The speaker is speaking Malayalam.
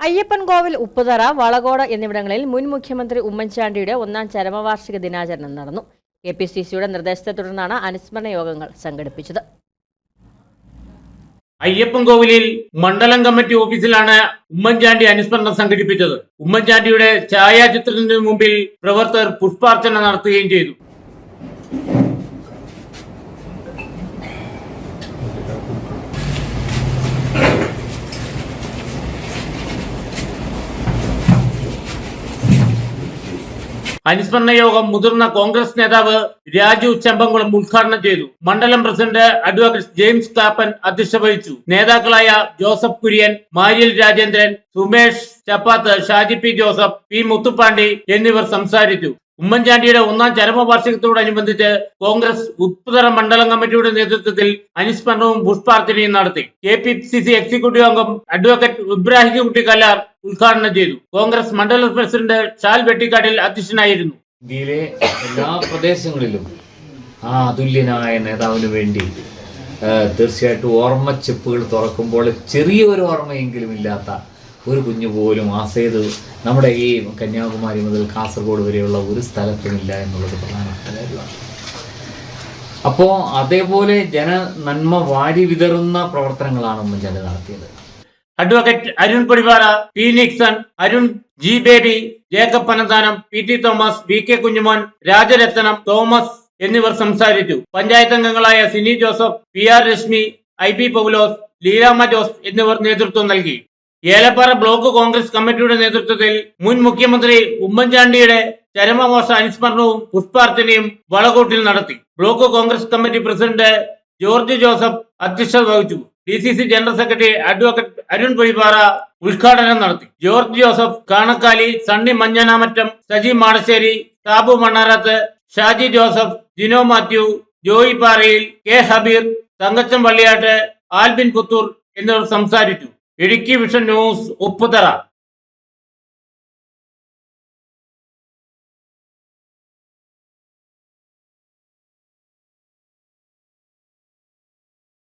അയ്യപ്പൻകോവിൽ, ഉപ്പുതറ, വളകോട് എന്നിവിടങ്ങളിൽ മുൻ മുഖ്യമന്ത്രി ഉമ്മൻചാണ്ടിയുടെ 1ാം ചരമവാർഷിക ദിനാചരണം നടന്നു. KPCCയുടെ നിർദ്ദേശത്തെ തുടർന്നാണ് അനുസ്മരണ യോഗങ്ങൾ സംഘടിപ്പിച്ചത്. അയ്യപ്പൻകോവിലിൽ മണ്ഡലം കമ്മിറ്റി ഓഫീസിലാണ് ഉമ്മൻചാണ്ടി അനുസ്മരണം സംഘടിപ്പിച്ചത്. ഉമ്മൻചാണ്ടിയുടെ ഛായാചിത്രത്തിന് മുമ്പിൽ പ്രവർത്തകർ പുഷ്പാർച്ചന നടത്തുകയും ചെയ്തു. അനുസ്മരണ യോഗം മുതിർന്ന കോൺഗ്രസ് നേതാവ് രാജു ചെമ്പംകുളം ഉദ്ഘാടനം ചെയ്തു. മണ്ഡലം പ്രസിഡന്റ് അഡ്വക്കേറ്റ് ജെയിംസ് കാപ്പൻ അധ്യക്ഷത വഹിച്ചു. നേതാക്കളായ ജോസഫ് കുര്യൻ, മാരിയൽ രാജേന്ദ്രൻ, സുമേഷ് ചപ്പാത്ത്, Shaji P Joseph, P Muthupandi എന്നിവർ സംസാരിച്ചു. ഉമ്മൻചാണ്ടിയുടെ 1ാം ചരമവാർഷികത്തോടനുബന്ധിച്ച് കോൺഗ്രസ് ഉപ്പുതറ മണ്ഡലം കമ്മിറ്റിയുടെ നേതൃത്വത്തിൽ അനുസ്മരണവും പുഷ്പാർച്ചനയും നടത്തി. KPCC എക്സിക്യൂട്ടീവ് അംഗം അഡ്വക്കേറ്റ് ഇബ്രാഹിം കുട്ടി കല്ലാർ ഉദ്ഘാടനം ചെയ്തു. കോൺഗ്രസ് മണ്ഡലം പ്രസിഡന്റ് ഷാൽ വെട്ടിക്കാട്ടിൽ അധ്യക്ഷനായിരുന്നു. ഇന്ത്യയിലെ എല്ലാ പ്രദേശങ്ങളിലും ആ അതുല്യനായ നേതാവിന് വേണ്ടി തീർച്ചയായിട്ടും ഓർമ്മച്ചെപ്പുകൾ തുറക്കുമ്പോൾ ചെറിയൊരു ഓർമ്മയെങ്കിലും ഇല്ലാത്ത ഒരു കുഞ്ഞു പോലും ആസേത് നമ്മുടെ ഈ കന്യാകുമാരി മുതൽ കാസർഗോഡ് വരെയുള്ള ഒരു സ്ഥലത്തുമില്ല എന്നുള്ളത് പ്രധാനപ്പെട്ട കാര്യമാണ്. അപ്പോൾ അതേപോലെ ജനനന്മ വാരി വിതറുന്ന പ്രവർത്തനങ്ങളാണ് ഉമ്മൻചാണ്ടി നടത്തിയത്. Advocate Arun Podipara, P Nixon, Arun G Baby, Jacob Panamthanam, PT Thomas, VK Kunjumon, Rajaratnam, Thomas എന്നിവർ സംസാരിച്ചു. പഞ്ചായത്ത് അംഗങ്ങളായ സിനി ജോസഫ്, PR രശ്മി, IB പൗലോസ്, ലീലാമ്മ ജോസ് എന്നിവർ നേതൃത്വം നൽകി. ഏലപ്പാറ ബ്ലോക്ക് കോൺഗ്രസ് കമ്മിറ്റിയുടെ നേതൃത്വത്തിൽ മുൻ മുഖ്യമന്ത്രി ഉമ്മൻചാണ്ടിയുടെ ചരമവാർഷിക അനുസ്മരണവും പുഷ്പാർച്ചനയും വളകോട്ടിൽ നടത്തി. Block Congress committee president George Joseph അധ്യക്ഷത വഹിച്ചു. DCC general secretary advocate Arun Podipara ഉദ്ഘാടനം നടത്തി. ജോർജ് ജോസഫ് കാണക്കാലി, സണ്ണി മഞ്ഞനാമറ്റം, സജി മാടശ്ശേരി, സാബു മണ്ണാറത്ത്, ഷാജി ജോസഫ്, ജിനോ മാത്യു, ജോയി പാറയിൽ, K ഹബീർ, തങ്കച്ചൻ വള്ളിയാട്ട്, ആൽബിൻ പുത്തൂർ എന്നിവർ സംസാരിച്ചു. Idukki vision news, Upputhara.